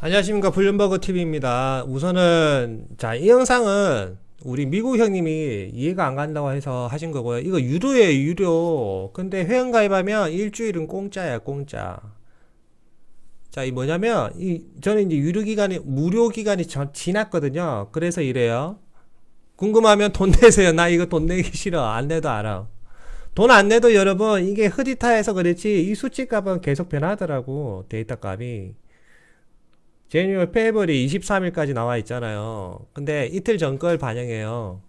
안녕하십니까, 블룸버그 TV입니다. 우선은 이 영상은 우리 미국 형님이 이해가 안 간다고 해서 하신 거고요. 이거 유료예요, 유료. 근데 회원 가입하면 일주일은 공짜야, 공짜. 이 뭐냐면 저는 이제 유료 기간이 무료 기간이 지났거든요. 그래서 이래요. 궁금하면 돈 내세요. 나 이거 돈 내기 싫어. 안 내도 알아. 돈 안 내도 여러분, 이게 흐릿해서 그렇지 이 수치 값은 계속 변하더라고, 데이터 값이. 제뉴얼 페이버리 23일까지 나와 있잖아요. 근데 이틀 전 걸 반영해요.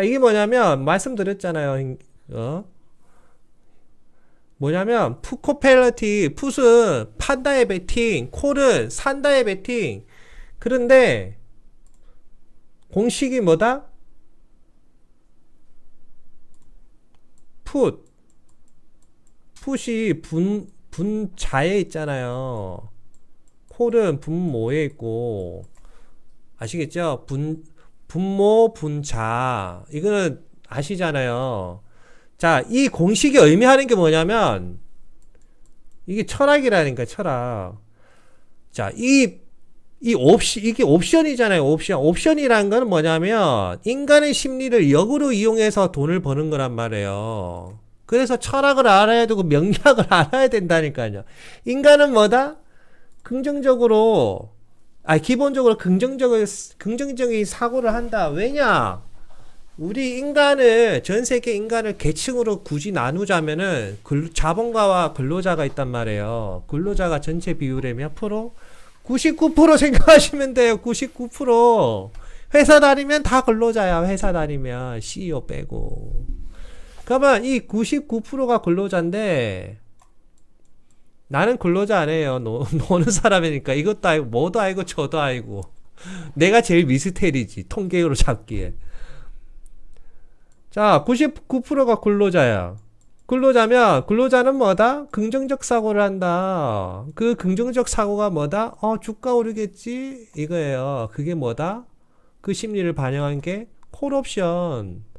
이게 뭐냐면 말씀드렸잖아요. 어? 뭐냐면 풋코펠러티, 풋은 판다의 베팅, 콜은 산다의 베팅. 그런데 공식이 뭐다? 풋. 풋이 분자에 있잖아요. 콜은 분모에 있고, 아시겠죠? 분모, 분자. 이거는 아시잖아요. 이 공식이 의미하는 게 뭐냐면, 이게 철학이라니까, 철학. 이게 옵션이잖아요, 옵션. 옵션이라는 건 뭐냐면, 인간의 심리를 역으로 이용해서 돈을 버는 거란 말이에요. 그래서 철학을 알아야 되고, 명리학을 알아야 된다니까요. 인간은 뭐다? 기본적으로 긍정적인 사고를 한다. 왜냐? 우리 인간을, 전 세계 인간을 계층으로 굳이 나누자면은, 자본가와 근로자가 있단 말이에요. 근로자가 전체 비율의 몇 프로? 99% 생각하시면 돼요. 99%. 회사 다니면 다 근로자야. 회사 다니면. CEO 빼고. 그러면 이 99%가 근로자인데, 나는 근로자 아니에요. 노는 사람이니까 이것도 알고 뭐도 알고 저도 알고. 내가 제일 미스테리지. 통계로 잡기에. 99%가 근로자야. 근로자는 뭐다? 긍정적 사고를 한다. 그 긍정적 사고가 뭐다? 주가 오르겠지? 이거예요. 그게 뭐다? 그 심리를 반영한 게 콜옵션.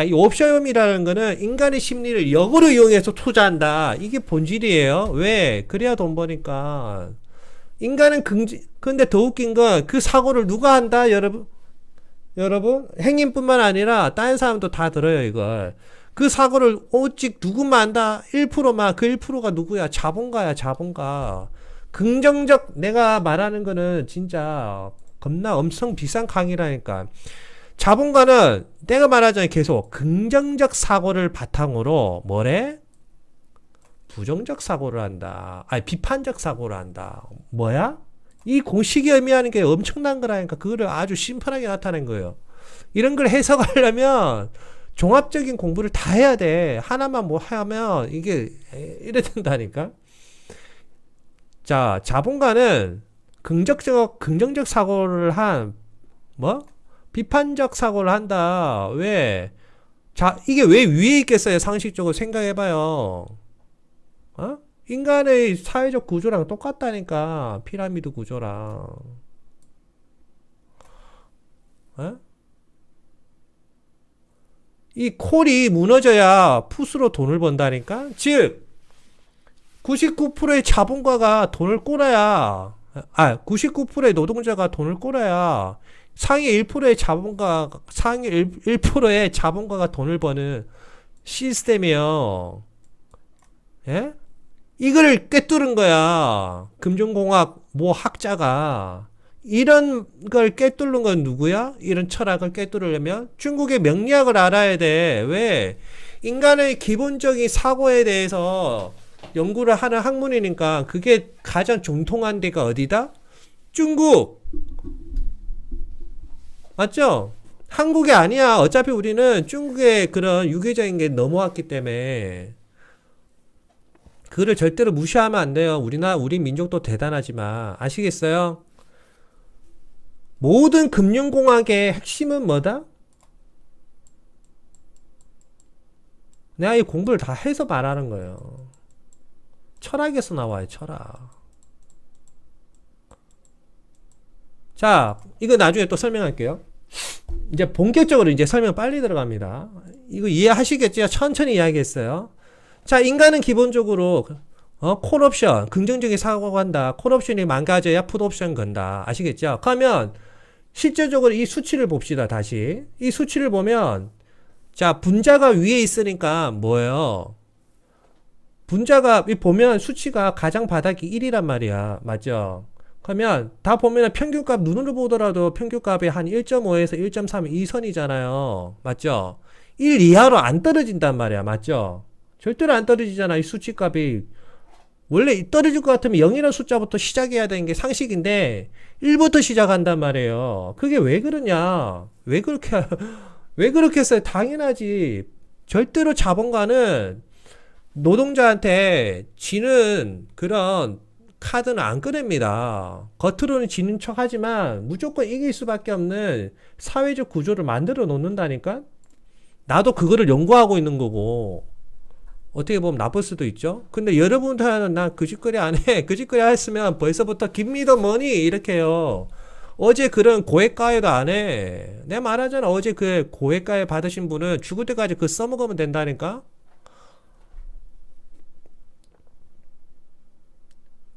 이 옵션이라는 거는 인간의 심리를 역으로 이용해서 투자한다. 이게 본질이에요. 왜? 그래야 돈 버니까. 인간은 근데 더 웃긴 건 그 사고를 누가 한다? 여러분? 행님뿐만 아니라 다른 사람도 다 들어요, 이걸. 그 사고를 오직 누구만 한다? 1%만. 그 1%가 누구야? 자본가야, 자본가. 내가 말하는 거는 진짜 겁나 엄청 비싼 강의라니까. 자본가는 내가 말하자면 계속 긍정적 사고를 바탕으로 뭐래? 부정적 사고를 한다. 비판적 사고를 한다. 뭐야? 이 공식이 의미하는 게 엄청난 거라니까. 그거를 아주 심플하게 나타낸 거예요. 이런 걸 해석하려면 종합적인 공부를 다 해야 돼. 하나만 뭐 하면 이게 이래 된다니까. 자본가는 긍정적 사고를 비판적 사고를 한다. 왜? 이게 왜 위에 있겠어요? 상식적으로 생각해봐요. 인간의 사회적 구조랑 똑같다니까. 피라미드 구조랑. 이 콜이 무너져야 풋으로 돈을 번다니까? 즉, 99%의 자본가가 돈을 꿔야, 99%의 노동자가 돈을 꿔야 상위 1%의 자본가가 돈을 버는 시스템이에요. 예? 이걸 꿰뚫은 거야. 금융공학 학자가. 이런 걸 꿰뚫는 건 누구야? 이런 철학을 꿰뚫으려면 중국의 명리학을 알아야 돼. 왜? 인간의 기본적인 사고에 대해서 연구를 하는 학문이니까 그게 가장 정통한 데가 어디다? 중국. 맞죠? 한국이 아니야. 어차피 우리는 중국의 그런 유교적인 게 넘어왔기 때문에 그를 절대로 무시하면 안 돼요. 우리 민족도 대단하지만. 아시겠어요? 모든 금융공학의 핵심은 뭐다? 내가 이 공부를 다 해서 말하는 거예요. 철학에서 나와요, 철학. 이거 나중에 또 설명할게요. 이제 본격적으로 이제 설명 빨리 들어갑니다. 이거 이해하시겠죠? 천천히 이야기했어요. 인간은 기본적으로 콜옵션. 긍정적인 사고가 한다. 콜옵션이 망가져야 풋옵션 건다. 아시겠죠? 그러면 실제적으로 이 수치를 봅시다. 다시. 이 수치를 보면 자, 분자가 위에 있으니까 뭐예요? 분자가 보면 수치가 가장 바닥이 1이란 말이야. 맞죠? 그러면 다 보면 평균값 눈으로 보더라도 평균값이 한 1.5에서 1.3 이 선이잖아요. 맞죠? 1 이하로 안 떨어진단 말이야. 맞죠? 절대로 안 떨어지잖아. 이 수치값이. 원래 떨어질 것 같으면 0이라는 숫자부터 시작해야 되는 게 상식인데 1부터 시작한단 말이에요. 그게 왜 그러냐? 왜 그렇게 왜 그렇게 했어요? 당연하지. 절대로 자본가는 노동자한테 지는 그런 카드는 안 꺼냅니다. 겉으로는 지는 척 하지만 무조건 이길 수밖에 없는 사회적 구조를 만들어 놓는다니까? 나도 그거를 연구하고 있는 거고. 어떻게 보면 나쁠 수도 있죠. 근데 여러분들은 난 그 짓거리 안 해. 그 짓거리 했으면 벌써부터 김미더 머니 이렇게 해요. 어제 그런 고액가해도 안 해. 내가 말하잖아. 어제 그 고액가해 받으신 분은 죽을 때까지 그 써먹으면 된다니까?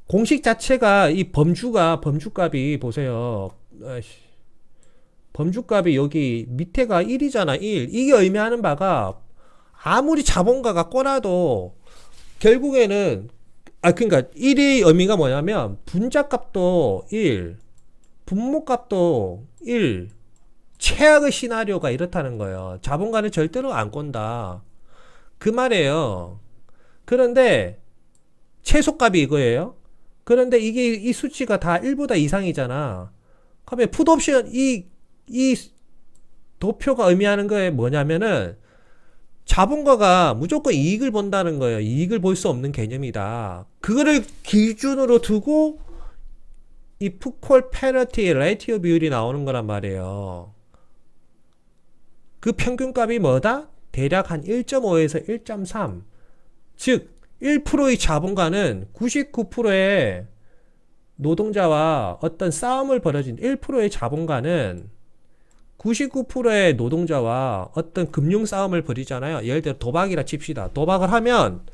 공식 자체가 이 범주값이 보세요. 범주값이 여기 밑에가 1이잖아. 1. 이게 의미하는 바가 아무리 자본가가 꼬라도 결국에는 그러니까 1의 의미가 뭐냐면 분자값도 1, 분모값도 1. 최악의 시나리오가 이렇다는 거예요. 자본가는 절대로 안 꼰다. 그 말이에요. 그런데 최소값이 이거예요. 그런데 이게 이 수치가 다 1보다 이상이잖아. 그러면 풋옵션 이 도표가 의미하는 게 뭐냐면은 자본가가 무조건 이익을 본다는 거예요. 이익을 볼 수 없는 개념이다. 그거를 기준으로 두고 이 푸콜 페널티 레이티오 비율이 나오는 거란 말이에요. 그 평균값이 뭐다? 대략 한 1.5에서 1.3. 즉 1%의 자본가는 99%의 노동자와 어떤 싸움을 벌어진 1%의 자본가는 99%의 노동자와 어떤 금융 싸움을 벌이잖아요. 예를 들어 도박이라 칩시다. 도박을 하면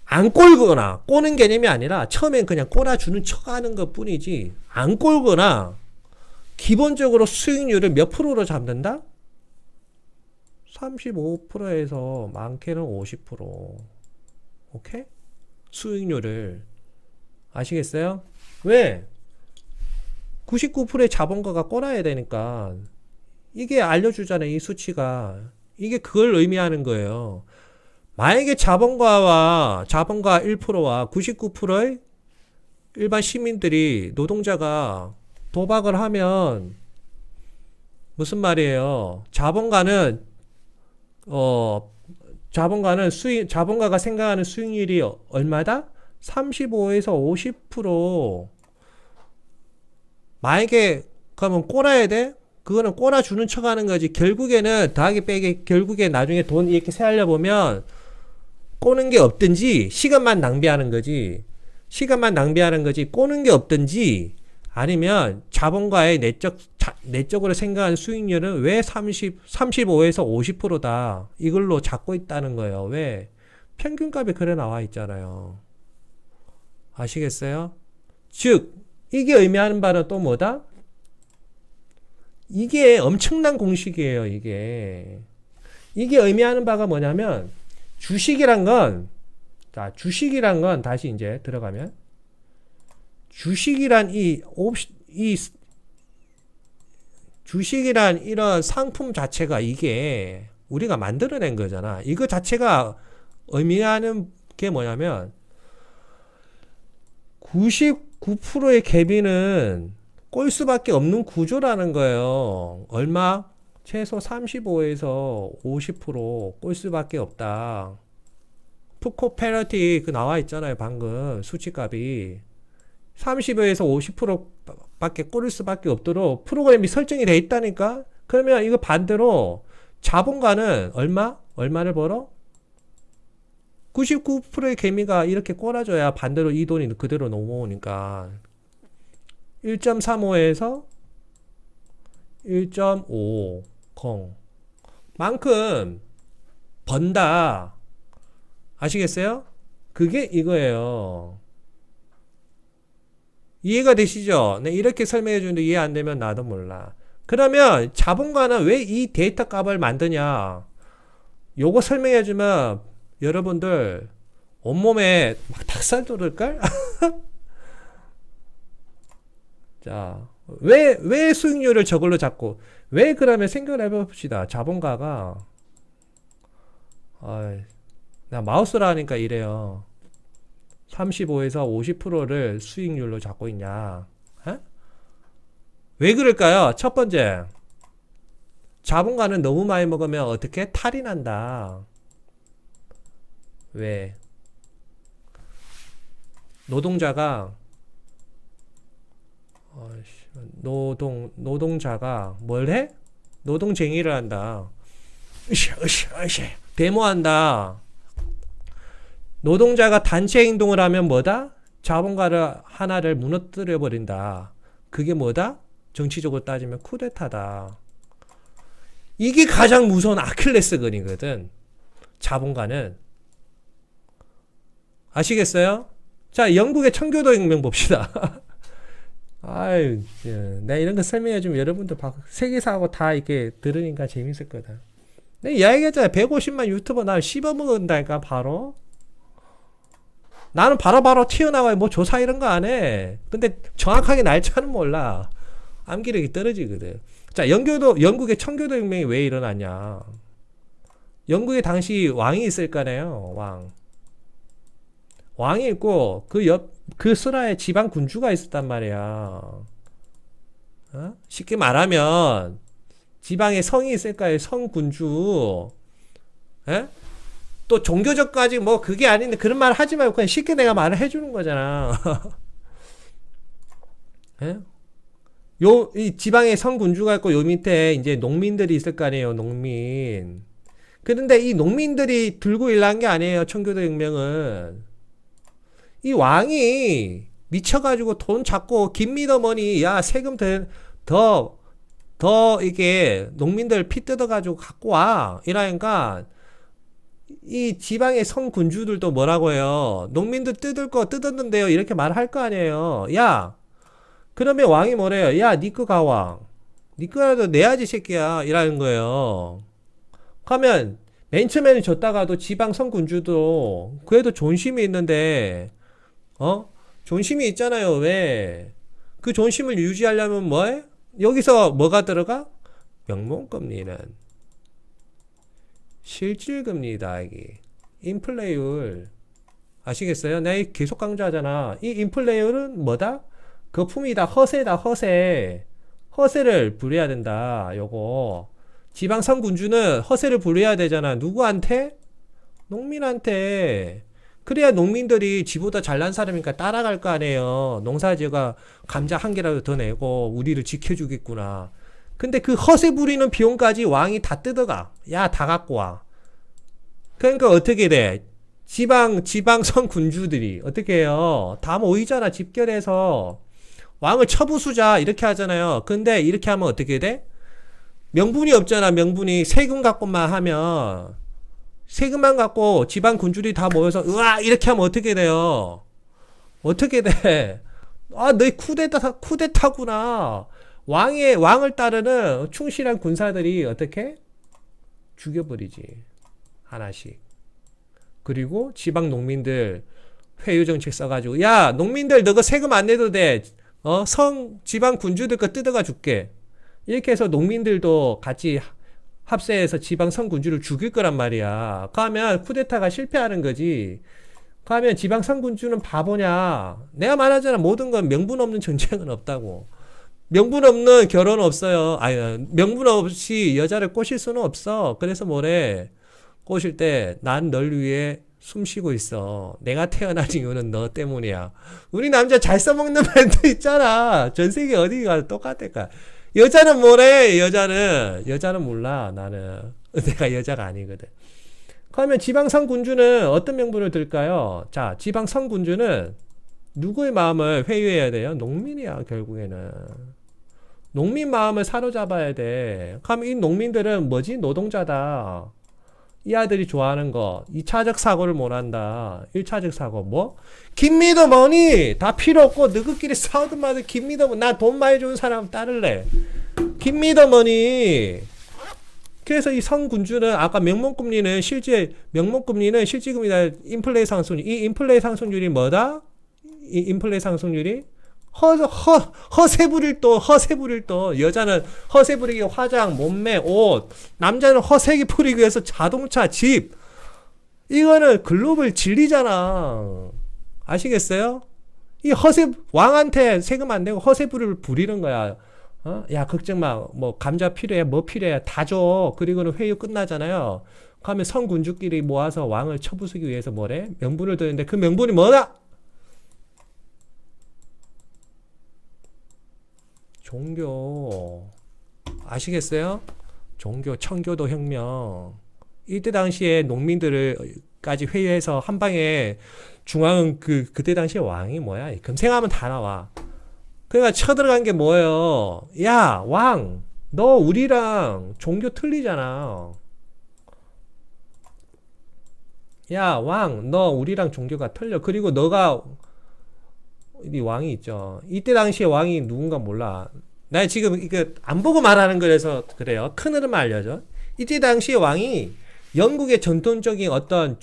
안 꼴거나 꼬는 개념이 아니라 처음엔 그냥 꼬라주는 척 하는 것 뿐이지 안 꼴거나 기본적으로 수익률을 몇 프로로 잡는다? 35%에서 많게는 50%. 오케이? 수익률을 아시겠어요? 왜? 99%의 자본가가 꼬라야 되니까 이게 알려주잖아요. 이 수치가 이게 그걸 의미하는 거예요. 만약에 자본가 1%와 99%의 일반 시민들이 자본가가 도박을 하면 무슨 말이에요? 자본가는 자본가가 생각하는 수익률이 얼마다? 35에서 50%. 만약에 그러면 꼬라야 돼? 그거는 꼬라주는 척 하는 거지. 결국에는 더하기 빼기 결국에 나중에 돈 이렇게 세하려 보면 꼬는 게 없든지 시간만 낭비하는 거지. 시간만 낭비하는 거지. 꼬는 게 없든지 아니면 자본가의 내적으로 생각하는 수익률은 왜 35에서 50%다. 이걸로 잡고 있다는 거예요. 왜? 평균값이 그래 나와 있잖아요. 아시겠어요? 즉 이게 의미하는 바는 또 뭐다? 이게 엄청난 공식이에요. 이게 의미하는 바가 뭐냐면 주식이란 건 다시 이제 들어가면 주식이란 주식이란 이런 상품 자체가 이게 우리가 만들어낸 거잖아. 이거 자체가 의미하는 게 뭐냐면 99%의 개비는 꼴 수밖에 없는 구조라는 거예요. 얼마? 최소 35에서 50%꼴 수밖에 없다. 푸코 페널티 그 나와 있잖아요. 방금 수치값이 30에서 50%밖에 꼴을 수밖에 없도록 프로그램이 설정이 돼 있다니까. 그러면 이거 반대로 자본가는 얼마를 벌어? 99%의 개미가 이렇게 꼬라줘야 반대로 이 돈이 그대로 넘어오니까 1.35에서 1.50 만큼 번다. 아시겠어요? 그게 이거예요. 이해가 되시죠? 네, 이렇게 설명해 주는데 이해 안 되면 나도 몰라. 그러면 자본가는 왜 이 데이터 값을 만드냐? 요거 설명해 주면 여러분들 온몸에 막 닭살 돋을걸? 자, 왜 수익률을 저걸로 잡고, 왜 그러면 생각을 해봅시다. 자본가가, 나 마우스라 하니까 이래요. 35에서 50%를 수익률로 잡고 있냐? 에? 왜 그럴까요? 첫 번째, 자본가는 너무 많이 먹으면 어떻게 탈이 난다. 왜? 노동자가 노동자가 뭘 해? 노동쟁이를 한다. 으쌰. 데모한다. 노동자가 단체 행동을 하면 뭐다? 자본가를 하나를 무너뜨려 버린다. 그게 뭐다? 정치적으로 따지면 쿠데타다. 이게 가장 무서운 아킬레스건이거든. 자본가는. 아시겠어요? 자, 영국의 청교도 혁명 봅시다. 아유, 내가 이런 거 설명해주면 여러분들 세계사하고 다 이렇게 들으니까 재밌을 거다. 내가 이야기했잖아. 150만 유튜버 나 씹어먹은다니까, 바로. 나는 바로 튀어나와요. 뭐 조사 이런 거 안 해. 근데 정확하게 날짜는 몰라. 암기력이 떨어지거든. 자, 영국의 청교도 혁명이 왜 일어났냐. 영국에 당시 왕이 있을 거네요, 왕이 있고, 그 스라에 지방 군주가 있었단 말이야. 어? 쉽게 말하면, 지방에 성이 있을까요? 성 군주. 에? 또 종교적까지 뭐 그게 아닌데 그런 말 하지 말고 그냥 쉽게 내가 말을 해주는 거잖아. 에? 이 지방에 성 군주가 있고 요 밑에 이제 농민들이 있을 거 아니에요, 농민. 그런데 이 농민들이 들고 일어난 게 아니에요, 청교도 혁명은. 이 왕이 미쳐가지고 돈 잡고 김미더머니 야 세금 더 이게 농민들 피 뜯어가지고 갖고 와 이러니까 이 지방의 성군주들도 뭐라고 해요. 농민들 뜯을 거 뜯었는데요 이렇게 말할 거 아니에요. 야 그러면 왕이 뭐래요. 야 니 거 가왕 니 거라도 내야지 새끼야 이라는 거예요. 그러면 맨 처음에는 줬다가도 지방 성군주도 그래도 존심이 있는데 존심이 있잖아요. 왜? 그 존심을 유지하려면 뭐해? 여기서 뭐가 들어가? 명목금리는 실질금리다. 이게 인플레이율 아시겠어요? 내가 계속 강조하잖아. 이 인플레이율은 뭐다? 거품이다. 허세를 부려야 된다. 요거 지방 성군주는 허세를 부려야 되잖아. 누구한테? 농민한테. 그래야 농민들이 지보다 잘난 사람이니까 따라갈 거 아니에요. 농사지어가 감자 한 개라도 더 내고 우리를 지켜주겠구나. 근데 그 허세 부리는 비용까지 왕이 다 뜯어가. 야, 다 갖고 와. 그러니까 어떻게 돼? 지방성 군주들이 어떻게 해요? 다 모이잖아. 집결해서 왕을 처부수자 이렇게 하잖아요. 근데 이렇게 하면 어떻게 돼? 명분이 없잖아. 명분이 세금 갖고만 하면 세금만 갖고 지방 군주들이 다 모여서 으아 이렇게 하면 어떻게 돼요? 어떻게 돼? 아, 너희 쿠데타구나. 왕을 따르는 충실한 군사들이 어떻게? 죽여버리지. 하나씩. 그리고 지방 농민들 회유 정책 써가지고 야 농민들 너가 세금 안 내도 돼. 지방 군주들 거 뜯어가 줄게. 이렇게 해서 농민들도 같이 합세해서 지방 성군주를 죽일 거란 말이야. 그러면 쿠데타가 실패하는 거지. 그러면 지방 성군주는 바보냐? 내가 말하잖아. 모든 건 명분 없는 전쟁은 없다고. 명분 없는 결혼 없어요. 아니, 명분 없이 여자를 꼬실 수는 없어. 그래서 뭐래? 꼬실 때 난 널 위해 숨 쉬고 있어. 내가 태어난 이유는 너 때문이야. 우리 남자 잘 써먹는 멘트 있잖아. 전 세계 어디 가도 똑같을까? 여자는 뭐래? 여자는 몰라. 나는 내가 여자가 아니거든. 그러면 지방성 군주는 어떤 명분을 들까요? 자, 지방성 군주는 누구의 마음을 회유해야 돼요? 농민이야. 결국에는 농민 마음을 사로잡아야 돼. 그럼 이 농민들은 뭐지? 노동자다. 이 아들이 좋아하는 거 2차적 사고를 못한다. 1차적 사고 뭐? 김미더 머니 다 필요 없고 너희끼리 싸우든 말든 김미더 나 돈 많이 주는 사람 따를래. 김미더 머니. 그래서 이 성군주는 아까 명목금리는 실제 실질금리나 인플레이 상승률 이 인플레이 상승률이 뭐다? 이 인플레이 상승률이 허세 부릴 또 여자는 허세 부리기 화장 몸매 옷 남자는 허세 부리기 위해서 자동차 집 이거는 글로벌 진리잖아. 아시겠어요? 이 허세 왕한테 세금 안 내고 허세 부리는 거야. 야 걱정 마. 뭐 감자 필요해 뭐 필요해 다 줘. 그리고는 회의 끝나잖아요. 그러면 성군주끼리 모아서 왕을 쳐부수기 위해서 뭐래? 명분을 드는데 그 명분이 뭐다? 종교. 아시겠어요? 종교 청교도 혁명. 이때 당시에 농민들을까지 회의해서 한 방에 중앙은 그때 당시에 왕이 뭐야? 검색하면 다 나와. 그러니까 쳐들어간 게 뭐예요? 야, 왕, 너 우리랑 종교 틀리잖아. 야, 왕, 너 우리랑 종교가 틀려. 그리고 너가 이 왕이 있죠. 이때 당시에 왕이 누군가 몰라. 나 지금 이거 안 보고 말하는 거라서 그래요. 큰 흐름 알려줘. 이때 당시에 왕이 영국의 전통적인 어떤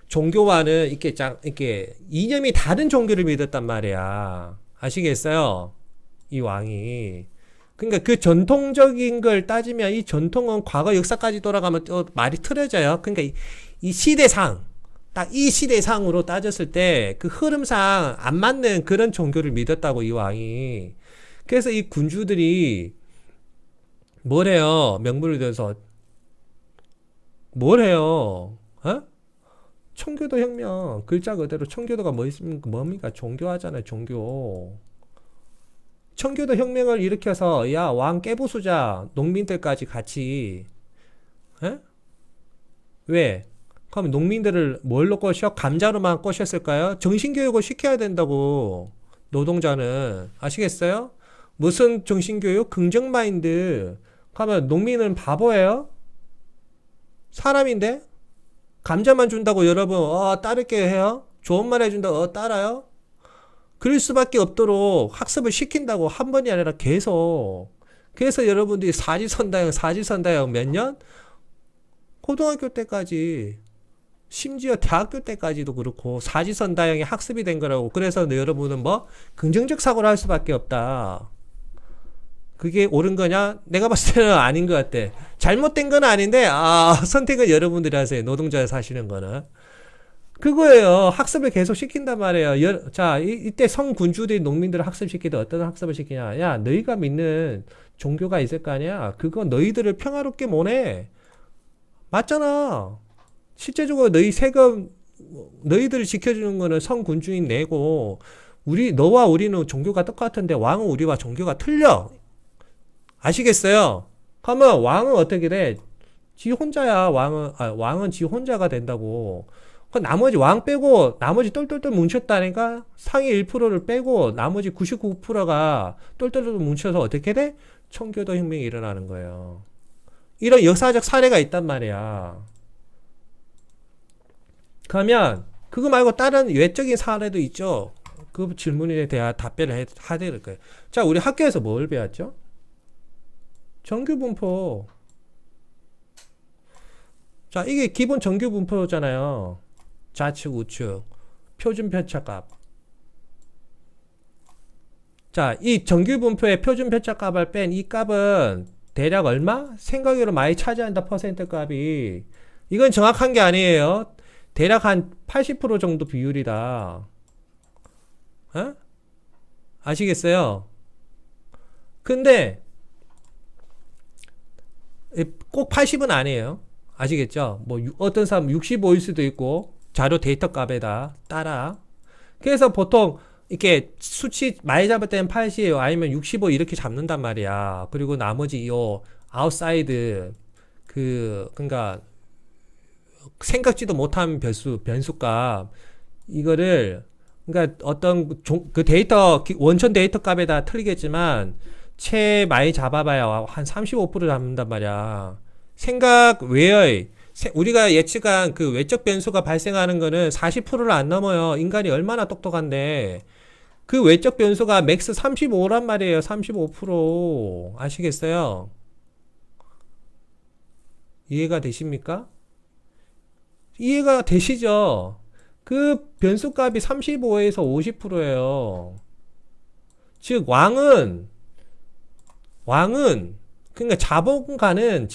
종교와는 이렇게 이념이 다른 종교를 믿었단 말이야. 아시겠어요? 이 왕이. 그러니까 그 전통적인 걸 따지면 이 전통은 과거 역사까지 돌아가면 또 말이 틀어져요. 그러니까 이 시대상, 딱 이 시대상으로 따졌을 때 그 흐름상 안 맞는 그런 종교를 믿었다고 이 왕이. 그래서 이 군주들이 뭐래요? 명분을 들어서 뭐래요? 청교도 혁명. 글자 그대로 청교도가 뭡니까? 종교하잖아요. 종교. 청교도 혁명을 일으켜서 야, 왕 깨부수자. 농민들까지 같이. 왜? 그럼 농민들을 뭘로 꼬셔? 감자로만 꼬셨을까요? 정신교육을 시켜야 된다고. 노동자는. 아시겠어요? 무슨 정신교육? 긍정마인드. 그러면 농민은 바보예요? 사람인데? 감자만 준다고 여러분 따를게 해요? 좋은 말 해준다고 따라요? 그럴 수밖에 없도록 학습을 시킨다고. 한 번이 아니라 계속. 그래서 여러분들이 사지선다형 몇 년? 고등학교 때까지 심지어 대학교 때까지도 그렇고 사지선다형이 학습이 된 거라고. 그래서 여러분은 뭐 긍정적 사고를 할 수밖에 없다. 그게 옳은 거냐? 내가 봤을 때는 아닌 것 같아. 잘못된 건 아닌데 선택은 여러분들이 하세요. 노동자에 사시는 거는 그거예요. 학습을 계속 시킨단 말이에요. 자, 이때 성군주들이 농민들을 학습시키듯 어떤 학습을 시키냐? 야, 너희가 믿는 종교가 있을 거 아니야? 그거 너희들을 평화롭게 못해. 맞잖아. 실제적으로 너희 세금 너희들을 지켜주는 거는 성군주인 내고 너와 우리는 종교가 똑같은데 왕은 우리와 종교가 틀려. 아시겠어요? 그러면 왕은 어떻게 돼? 지 혼자야. 왕은 지 혼자가 된다고. 나머지 왕 빼고 나머지 똘똘똘 뭉쳤다니까. 상위 1%를 빼고 나머지 99%가 똘똘똘 뭉쳐서 어떻게 돼? 청교도 혁명이 일어나는 거예요. 이런 역사적 사례가 있단 말이야. 그러면 그거 말고 다른 외적인 사례도 있죠. 그 질문에 대한 답변을 해야 될 거예요. 자, 우리 학교에서 뭘 배웠죠? 정규분포. 자, 이게 기본 정규분포잖아요. 좌측, 우측, 표준 편차값. 자, 이 정규분포의 표준 편차값을 뺀 이 값은 대략 얼마? 생각외로 많이 차지한다. 퍼센트 값이. 이건 정확한 게 아니에요. 대략 한 80% 정도 비율이다. 아시겠어요? 근데 꼭 80은 아니에요. 아시겠죠? 뭐 어떤 사람 65일 수도 있고 자료 데이터 값에다 따라. 그래서 보통 이렇게 수치 많이 잡을 때는 80 아니면 65 이렇게 잡는단 말이야. 그리고 나머지 요 아웃사이드 그러니까 생각지도 못한 변수값 이거를 그러니까 어떤 그 데이터 원천 데이터 값에다 틀리겠지만 많이 잡아봐야 한 35% 잡는단 말이야. 생각 외의 우리가 예측한 그 외적 변수가 발생하는 거는 40%를 안 넘어요. 인간이 얼마나 똑똑한데. 그 외적 변수가 맥스 35란 말이에요. 35%. 아시겠어요? 이해가 되십니까? 이해가 되시죠? 그 변수값이 35에서 50%예요. 즉 왕은 그러니까 자본가는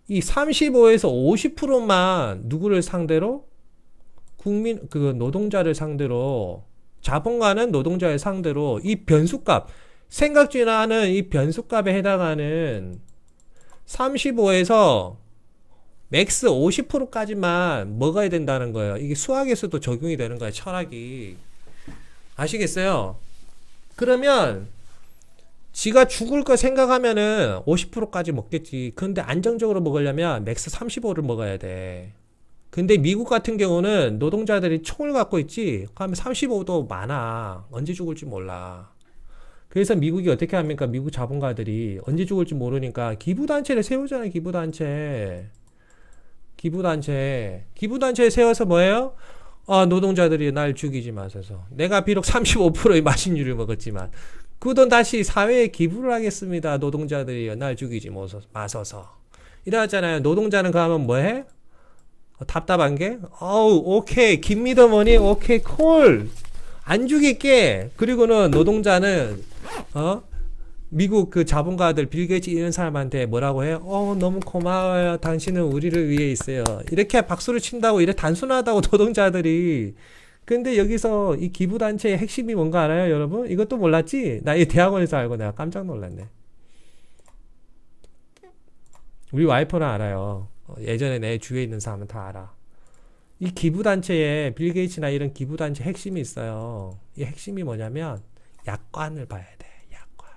이 35에서 50%만 누구를 상대로 그 노동자를 상대로 자본가는 노동자를 상대로 이 변수값 생각지나 이 변수값에 해당하는 35에서 맥스 50%까지만 먹어야 된다는 거예요. 이게 수학에서도 적용이 되는 거예요. 철학이. 아시겠어요? 그러면 지가 죽을 거 생각하면은 50%까지 먹겠지. 근데 안정적으로 먹으려면 맥스 35를 먹어야 돼. 근데 미국 같은 경우는 노동자들이 총을 갖고 있지. 그러면 35도 많아. 언제 죽을지 몰라. 그래서 미국이 어떻게 합니까? 미국 자본가들이 언제 죽을지 모르니까 기부단체를 세우잖아요. 기부단체 세워서 뭐예요? 노동자들이 날 죽이지 마소서. 내가 비록 35%의 마신유를 먹었지만 그 돈 다시 사회에 기부를 하겠습니다. 노동자들이 날 죽이지 마소서. 이러잖아요. 노동자는 그러면 뭐해? 답답한 게 오케이 give me the money 오케이 콜 안 죽일게. 그리고는 노동자는 미국 그 자본가들 빌 게이츠 이런 사람한테 뭐라고 해요? 너무 고마워요. 당신은 우리를 위해 있어요. 이렇게 박수를 친다고 이래 단순하다고 노동자들이. 근데 여기서 이 기부단체의 핵심이 뭔가 알아요, 여러분? 이것도 몰랐지? 나 이 대학원에서 알고 내가 깜짝 놀랐네. 우리 와이프는 알아요. 예전에 내 주위에 있는 사람은 다 알아. 이 기부단체에 빌 게이츠나 이런 기부단체 핵심이 있어요. 이 핵심이 뭐냐면 약관을 봐야 돼. 약관.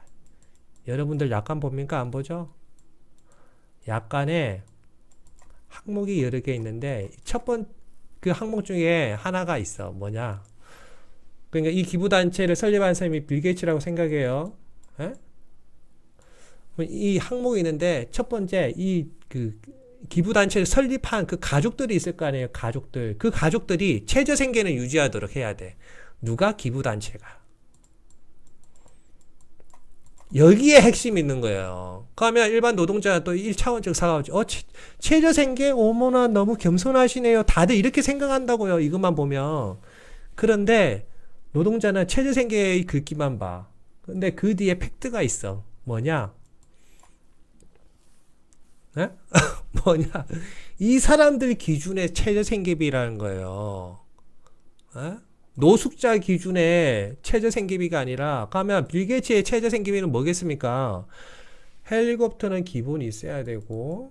여러분들 약관 봅니까? 안 보죠? 약관에 항목이 여러 개 있는데 그 항목 중에 하나가 있어. 뭐냐? 그러니까 이 기부단체를 설립한 사람이 빌 게이츠라고 생각해요. 에? 이 항목이 있는데 첫 번째 그 기부단체를 설립한 그 가족들이 있을 거 아니에요. 가족들. 그 가족들이 최저생계는 유지하도록 해야 돼. 누가? 기부단체가. 여기에 핵심이 있는 거예요. 그러면 일반 노동자가 또 1차원적 사과하죠. 최저생계? 어머나 너무 겸손하시네요. 다들 이렇게 생각한다고요. 이것만 보면. 그런데 노동자는 최저생계의 글귀만 봐. 근데 그 뒤에 팩트가 있어. 뭐냐? 에? 뭐냐? 이 사람들 기준의 최저생계비라는 거예요. 에? 노숙자 기준의 최저생계비가 아니라 가면 빌 게이츠의 최저생계비는 뭐겠습니까? 헬리콥터는 기본이 있어야 되고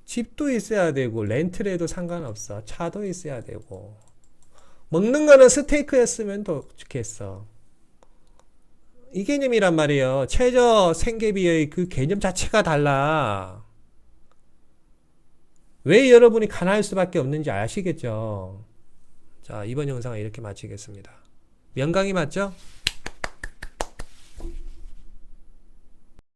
집도 있어야 되고 렌트를 해도 상관없어. 차도 있어야 되고 먹는 거는 스테이크였으면 더 좋겠어. 이 개념이란 말이에요. 최저생계비의 그 개념 자체가 달라. 왜 여러분이 가난할 수밖에 없는지 아시겠죠? 자, 이번 영상은 이렇게 마치겠습니다. 명강이 맞죠?